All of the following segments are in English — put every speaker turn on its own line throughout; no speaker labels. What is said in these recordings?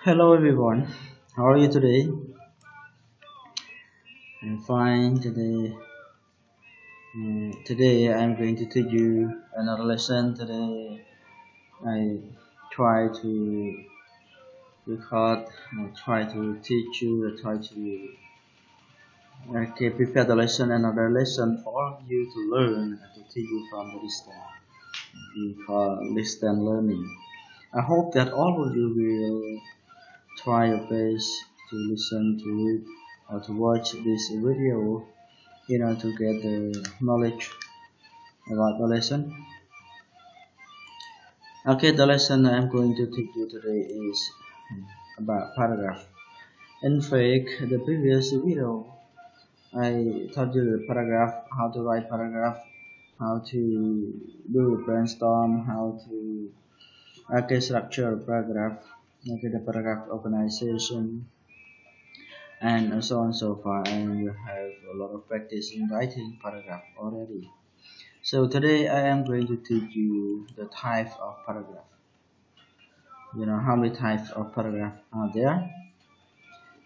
Hello everyone, how are you today? I'm fine today. Today I'm going to teach you another lesson. Today I try to record, I try to teach you, I try to prepare the lesson, another lesson for all of you to learn and to teach you from the distance. We call distance learning. I hope that all of you will try your best to listen to it or to watch this video to get the knowledge about the lesson. Okay, the lesson I'm going to teach you today is about paragraph. In fact, the previous video I taught you the paragraph, how to write paragraph, how to do a brainstorm, how to structure a paragraph, the paragraph organization, and so on and so forth. And you have a lot of practice in writing paragraph already. So today I am going to teach you the type of paragraph. You know how many types of paragraph are there?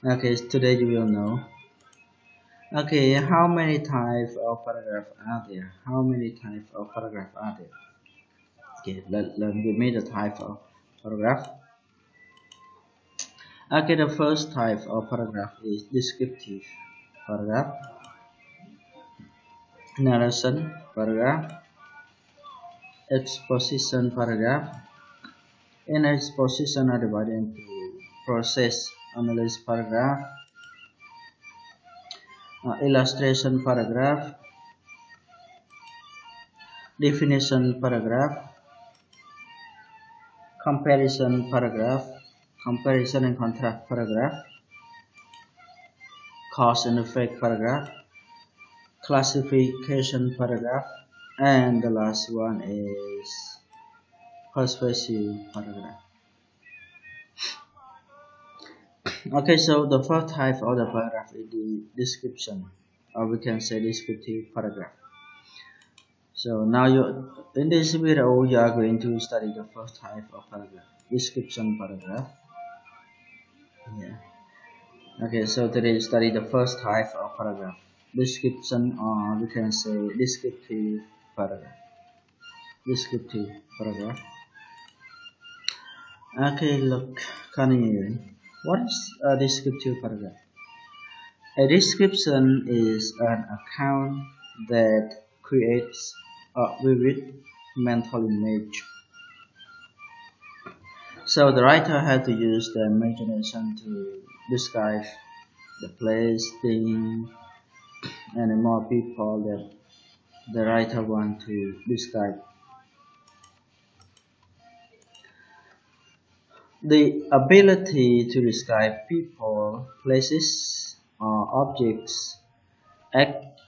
Okay, today you will know. Okay, how many types of paragraph are there? How many types of paragraph are there? Okay, let give me the type of paragraph. Okay, the first type of paragraph is descriptive paragraph, narration paragraph, exposition paragraph. In exposition are divided into process analysis paragraph, illustration paragraph, definition paragraph, comparison paragraph, comparison and contrast paragraph, cause and effect paragraph, classification paragraph, and the last one is persuasive paragraph. Okay, so the first type of the paragraph is the description, or we can say descriptive paragraph. So now in this video you are going to study the first type of paragraph, description paragraph. Yeah. Okay, so today you study the first type of paragraph, description, or we can say descriptive paragraph. Descriptive paragraph. Okay, look, continue. What is a descriptive paragraph? A description is an account that creates a vivid mental image. So the writer had to use the imagination to describe the place, thing, and more people that the writer want to describe. The ability to describe people, places, or objects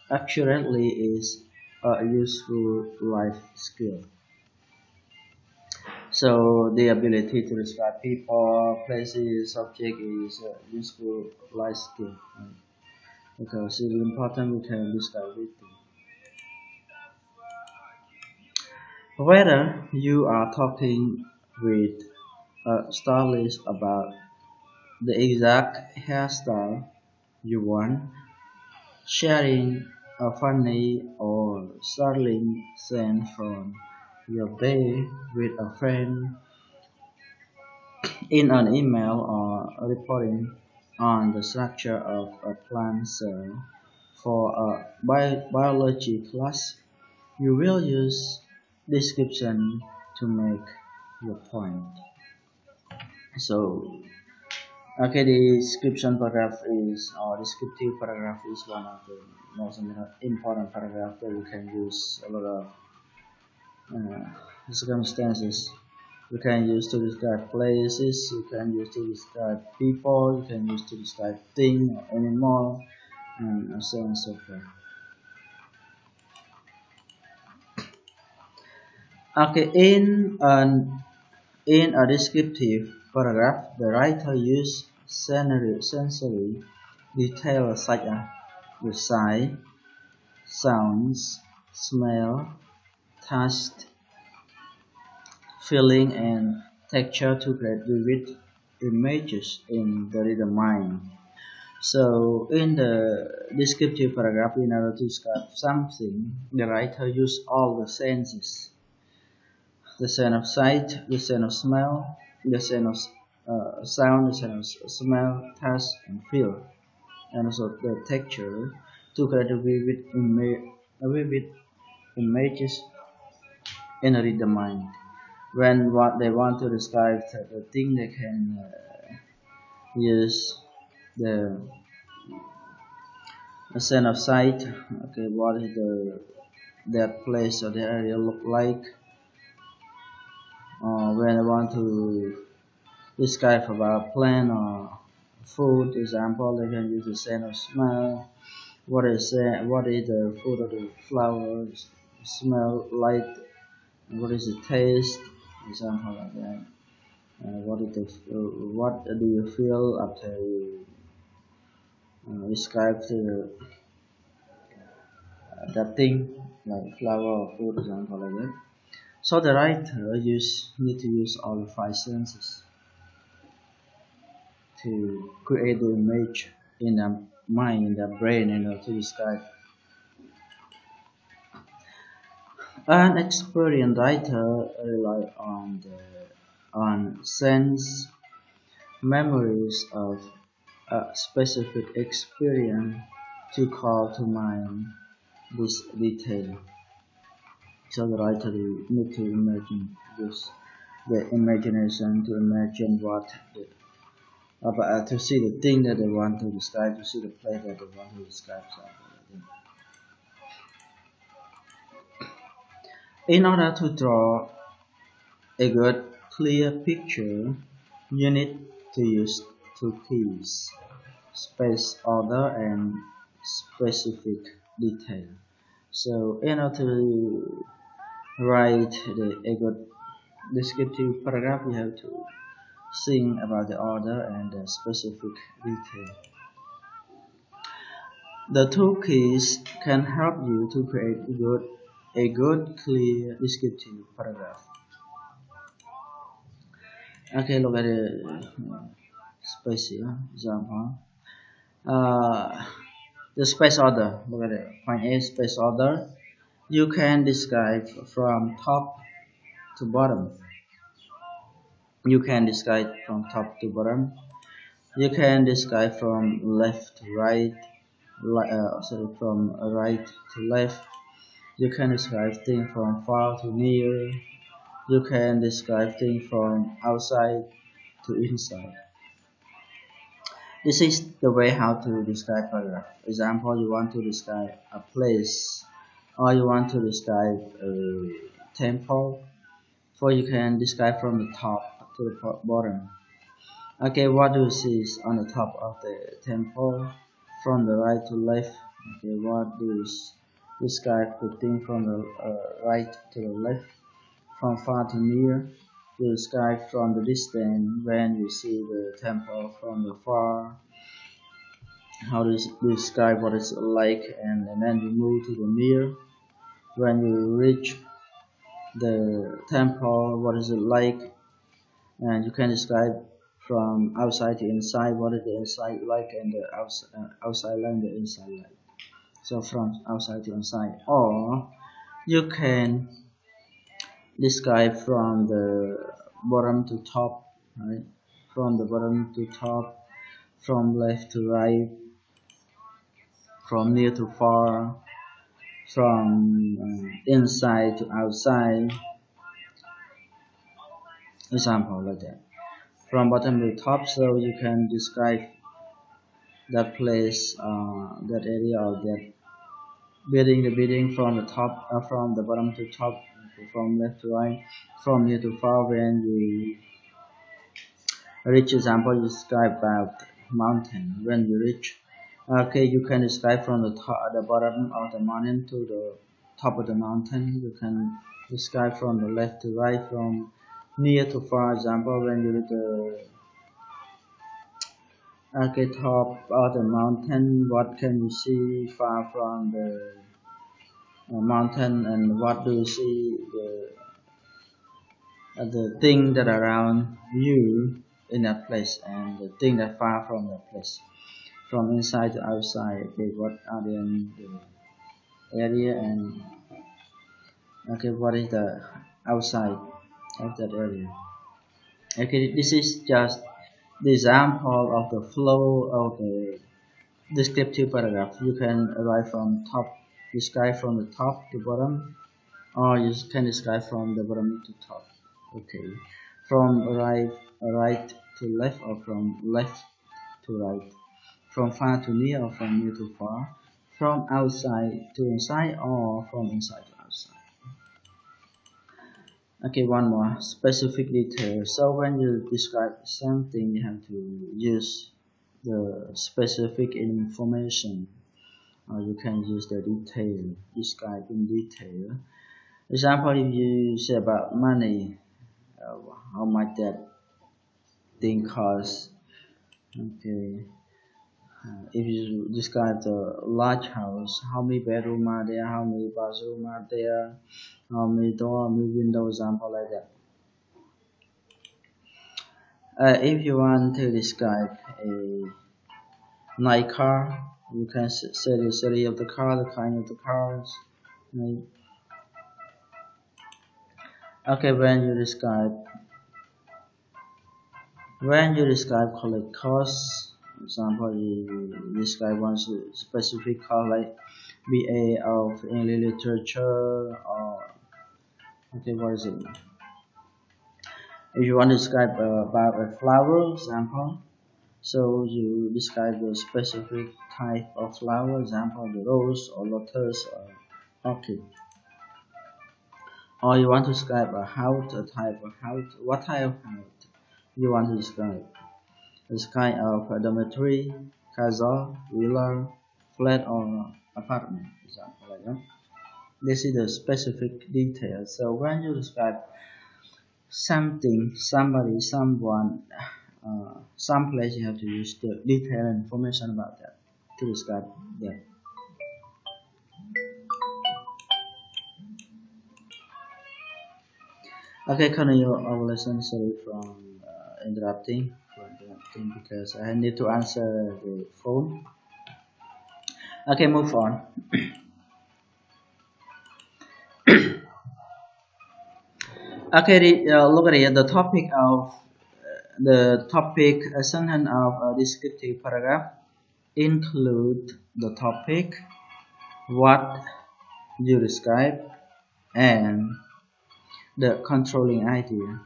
accurately is a useful life skill. So the ability to describe people, places, object is a useful life skill. Because it's important we can describe everything. Whether you are talking with a stylist about the exact hairstyle you want, sharing a funny or startling scene from your day with a friend in an email, or reporting on the structure of a plant cell for a biology class, you will use description to make your point. So, okay, the description paragraph is, or descriptive paragraph is one of the most important paragraph that you can use a lot of circumstances. You can use to describe places, you can use to describe people, you can use to describe thing or animal, and so on and so forth. Okay, in a descriptive paragraph, the writer used sensory details such as the sight, sounds, smell, taste, feeling, and texture to create vivid images in the reader mind. So in the descriptive paragraph, in order to describe something, the writer used all the senses: the sense of sight, the sense of smell, the sense of sound, the sense of smell, touch, and feel, and also the texture, to create a vivid images in a reader mind. When what they want to describe the thing, they can use the sense of sight. Okay, what is that place or the area look like? When I want to describe about plant or food example, they can use the sense of smell. What is the food of the flowers smell like? What is the taste? Example like that. What do you feel after you describe that thing, like flower or food example like that? So the writer need to use all five senses to create the image in the mind, in the brain, to describe. An experienced writer rely on sense memories of a specific experience to call to mind this detail. So the writer need to imagine this, the imagination to imagine to see the thing that they want to describe, to see the place that they want to describe. In order to draw a good, clear picture, you need to use two keys: space order and specific detail. So in order to write a good descriptive paragraph, you have to think about the order and the specific detail. The two keys can help you to create a good, clear descriptive paragraph. Okay, look at the space here. Example. The space order. Look at it. Point A, space order. You can describe from top to bottom. You can describe from top to bottom. You can describe from left to right. From right to left. You can describe things from far to near. You can describe things from outside to inside. This is the way how to describe paragraph. Example, you want to describe a place, or you want to describe a temple, so you can describe from the top to the bottom. Okay, what do you see on the top of the temple, from the right to left? Okay, what do you describe the thing from the right to the left, from far to near? You describe from the distance when you see the temple from the far. How to describe what it's like, and then you move to the near. When you reach the temple, what is it like? And you can describe from outside to inside, what is the inside like, and the outside like, and the inside like. So from outside to inside. Or you can describe from the bottom to top, right? From the bottom to top, from left to right, from near to far, from inside to outside. Example like that. From bottom to top, so you can describe that place, that area, or that building, the building from the top, from the bottom to top, from left to right, from near to far. When you reach, example, you describe about mountain. When you reach, okay, you can describe from the top, the bottom of the mountain to the top of the mountain. You can describe from the left to right, from near to far. Example, when you reach the top of the mountain, what can you see far from the mountain, and what do you see the thing that around you in that place, and the thing that far from that place, from inside to outside. Okay, what are the area, and okay, what is the outside of that area? Okay, this is just the example of the flow of the descriptive paragraph. You can write from top, describe from the top to bottom, or you can describe from the bottom to top. Okay, from right to left, or from left to right, from far to near, or from near to far, from outside to inside, or from inside to outside. Okay, one more specific detail. So when you describe something, you have to use the specific information, or you can use the detail, describe in detail. Example, if you say about money, uh, how much that thing costs. Okay, if you describe the large house, how many bedroom are there, how many bathroom are there, how many door, how many window, example like that. If you want to describe a nice car, you can say the series of the car, the kind of the cars. Right? Okay, when you describe collect costs, for example, you describe one specific course like BA of English literature, or okay, what is it? If you want to describe about a flower example, so you describe the specific type of flower, example the rose or lotus or orchid. Or you want to describe a house, a type of house, what type of house you want to describe. This kind of dormitory, castle, villa, flat, or apartment, example like that. This is the specific detail. So when you describe something, somebody, someone, someplace, you have to use the detailed information about that to describe that. Okay, continue our lesson. Sorry from interrupting, because I need to answer the phone. Okay, move on. Okay, look at it. The topic sentence of a descriptive paragraph include the topic, what you describe, and the controlling idea.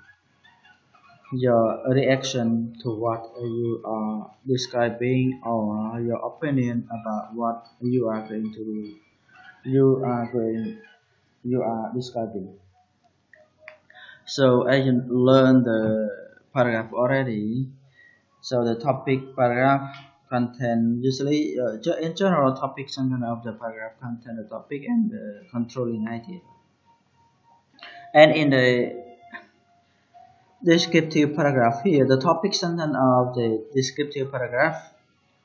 Your reaction to what you are describing, or your opinion about what you are going to do. You are describing. So as you learn the paragraph already, so the topic paragraph content usually in general topic sentence of the paragraph contain the topic and the controlling idea. And in the descriptive paragraph here, the topic sentence of the descriptive paragraph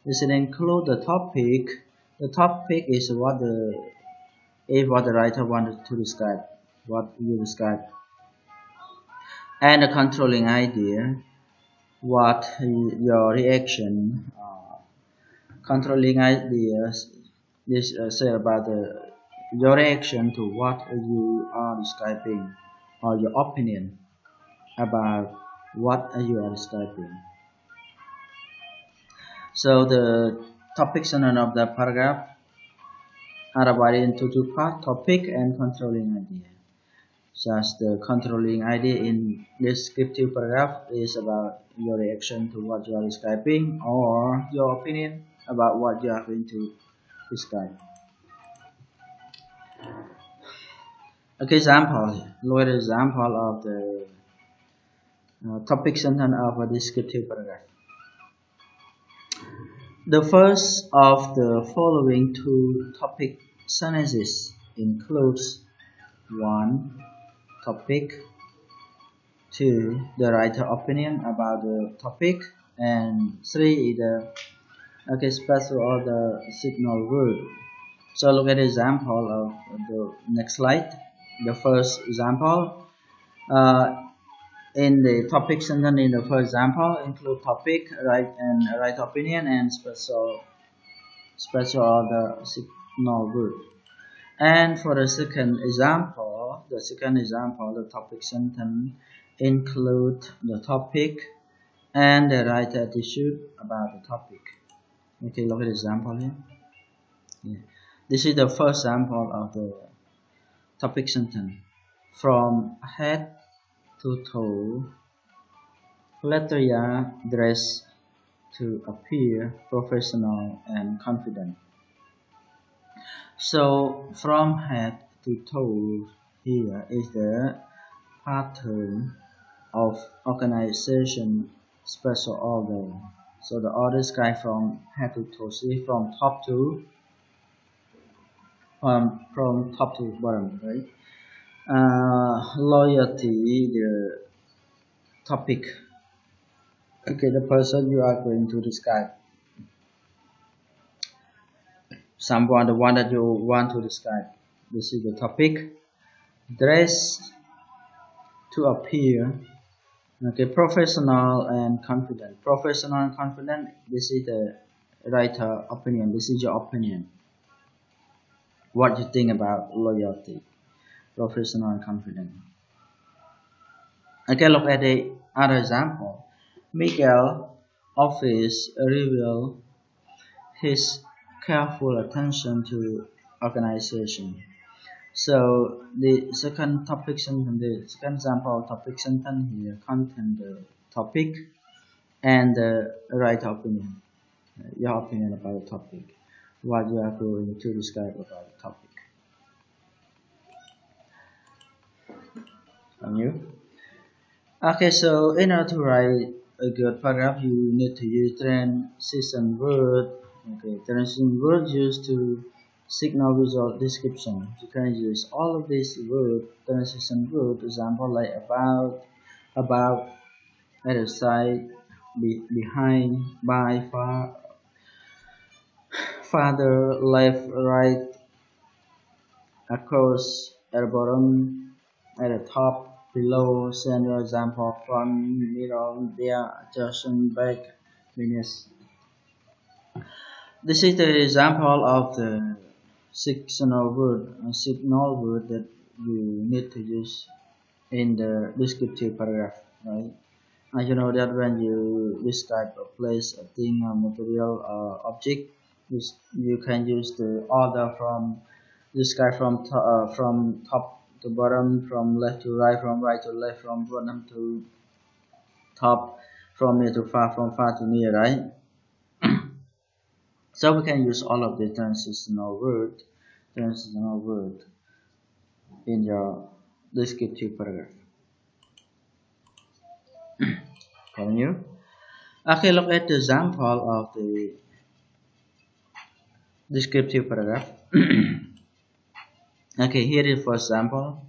doesn't include the topic. The topic is what the writer wanted to describe, what you describe, and the controlling idea, what your reaction. Controlling ideas this say about your reaction to what you are describing, or your opinion about what you are describing. So the topic sentence of the paragraph are divided into two parts: topic and controlling idea. Just the controlling idea in descriptive paragraph is about your reaction to what you are describing, or your opinion about what you are going to describe. Okay, example. Look at the example of the topic sentence of a descriptive paragraph. The first of the following two topic sentences includes 1. Topic, 2. The writer opinion about the topic, and 3. Is the special or the signal word. So look at the example of the next slide. The first example. In the topic sentence, in the first example, include topic, right opinion, and special order signal word. And for the second example, the topic sentence include the topic and the right attitude about the topic. Okay, look at the example here. Yeah. This is the first example of the topic sentence. From head to toe, Latoya dressed to appear professional and confident. So from head to toe here is the pattern of organization special order. So the order is kind from head to toe, see from top to from top to bottom, right? Loyalty, the topic. Okay, the person you are going to describe. Someone, the one that you want to describe. This is the topic. Dress to appear. Okay, professional and confident. Professional and confident. This is the writer opinion. This is your opinion. What you think about loyalty? Professional and confident. Okay, look at the other example. Miguel office reveal his careful attention to organization. So the second topic sentence, the second example topic sentence here contain the topic and the right opinion, your opinion about the topic, what you are going to describe about the topic. And you? Okay, so in order to write a good paragraph, you need to use transition word. Okay, transition word used to signal visual description. You can use all of these word, transition word, example like about, at the side, behind, by, far, farther, left, right, across, at the bottom, at the top, below, center, example, front, middle, there, adjacent, back, beneath. This is the example of the signal word that you need to use in the descriptive paragraph, right? And you know that when you describe a place, a thing, a material, or object, you can use the order from describe from top to bottom, from left to right, from right to left, from bottom to top, from near to far, from far to near, right? So we can use all of the transitional word in your descriptive paragraph. Can you? Okay, look at the example of the descriptive paragraph. Okay, here is for example.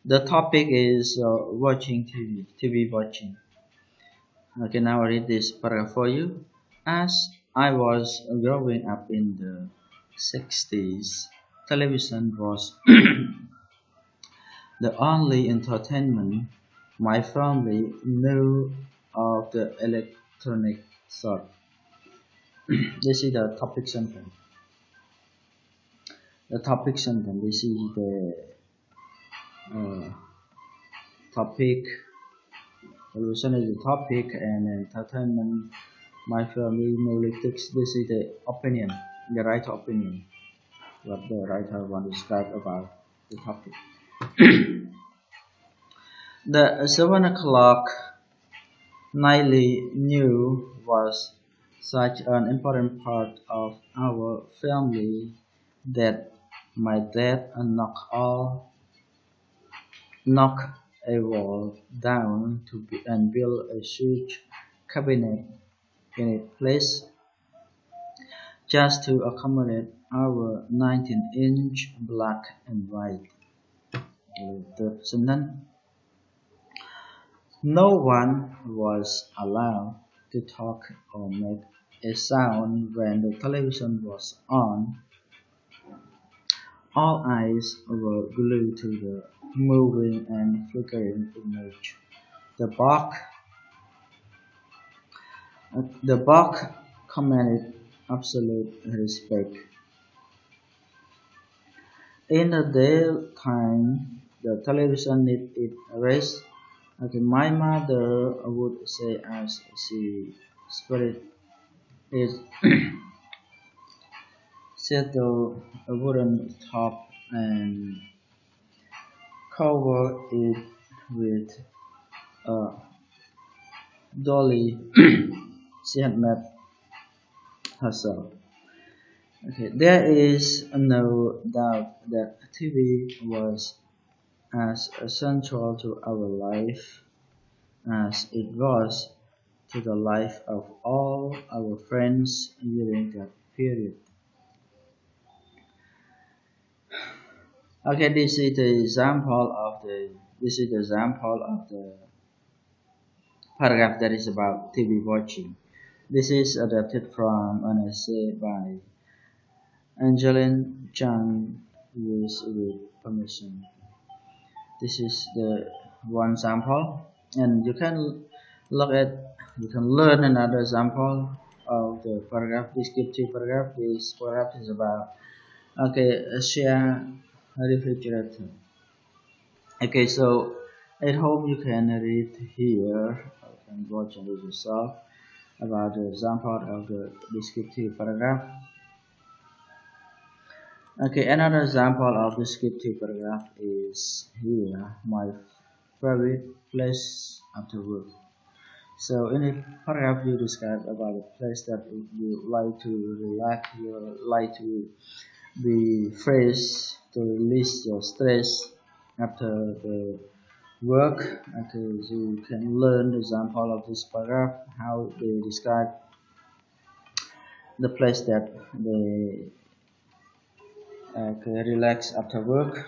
The topic is watching TV watching. Okay, now I read this paragraph for you. As I was growing up in the 60s, television was the only entertainment my family knew of the electronic sort. This is the topic sentence. The topic sentence. This is the topic. Television is the topic and entertainment. My family knowledge. This is the opinion, the writer opinion. What the writer want to describe about the topic. The 7 o'clock nightly news was such an important part of our family that my dad knocked a wall down and built a huge cabinet in its place just to accommodate our 19-inch black and white television. No one was allowed to talk or make a sound when the television was on. All eyes were glued to the moving and flickering image. The buck, the buck commanded absolute respect. In the daytime, the television needed it rest. Okay, my mother would say as she spread it settle a wooden top and cover it with a dolly she had made herself. Okay, there is no doubt that TV was as essential to our life as it was to the life of all our friends during that period. Okay, this is the example of the paragraph that is about TV watching. This is adapted from an essay by Angeline Chang used with permission. This is the one sample, and you can learn another example of the paragraph, descriptive paragraph. This paragraph is about a share refrigerator. Okay, so I hope you can read here and watch and read yourself about the example of the descriptive paragraph. Okay, another example of descriptive paragraph is here, my favorite place after work. So in a paragraph you describe about the place that you like to relax, you like to be fresh, to release your stress after the work. Okay, you can learn the example of this paragraph, how they describe the place that they relax after work.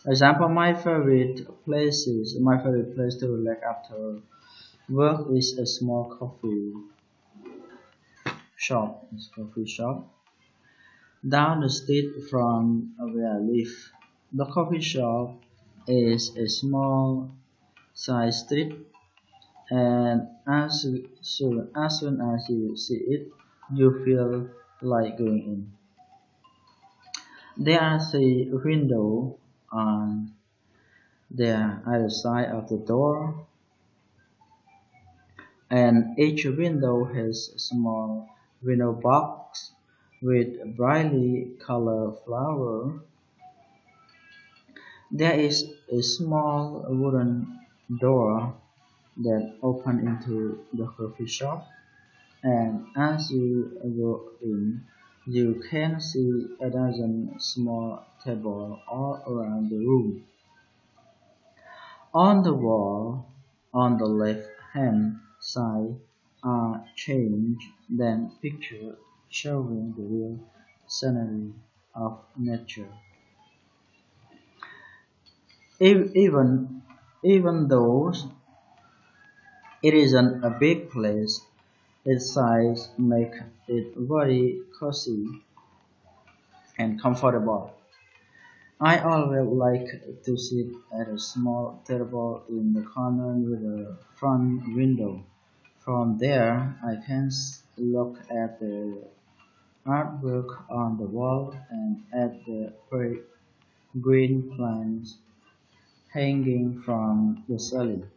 Example, my favorite place to relax after work is a small coffee shop down the street from where I live. The coffee shop is a small side street, and as soon as you see it, you feel like going in. There are three windows on the either side of the door, and each window has a small window box with brightly colored flower. There is a small wooden door that opens into the coffee shop, and as you go in, you can see a dozen small tables all around the room. On the wall on the left-hand side are changed then pictures showing the real scenery of nature. Even even though it isn't a big place, its size make it very cozy and comfortable. I always like to sit at a small table in the corner with a front window. From there, I can look at the artwork on the wall and at the bright green plants hanging from the ceiling.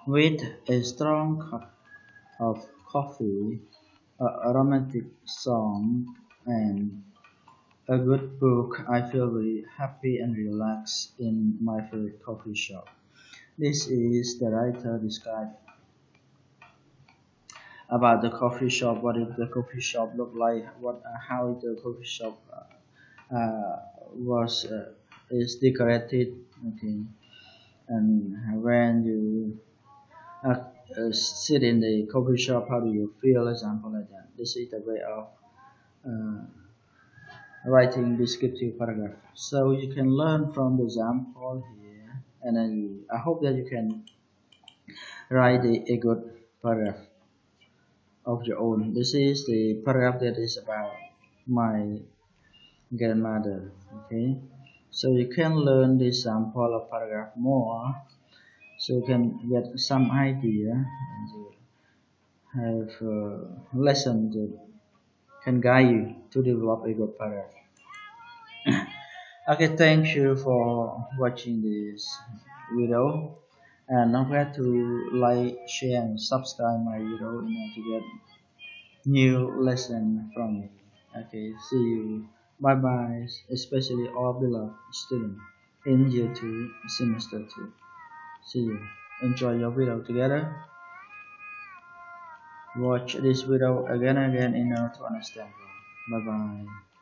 With a strong cup of coffee, a romantic song, and a good book, I feel very happy and relaxed in my favorite coffee shop. This is the writer describe about the coffee shop. What did the coffee shop look like? How the coffee shop was is decorated. Okay, and when you sit in the coffee shop, how do you feel? Example like that. This is the way of uh, writing descriptive paragraph. So you can learn from the example here, and then I hope that you can write a good paragraph of your own. This is the paragraph that is about my grandmother. Okay, so you can learn this example of paragraph more so you can get some idea and have a lesson that can guide you to develop a good paragraph. Okay, thank you for watching this video, and don't forget to like, share, and subscribe my video in order to get new lesson from me. Okay, see you. Bye bye, especially all beloved students in year 2, semester 2. See you. Enjoy your video together. Watch this video again and again in order to understand. Bye bye.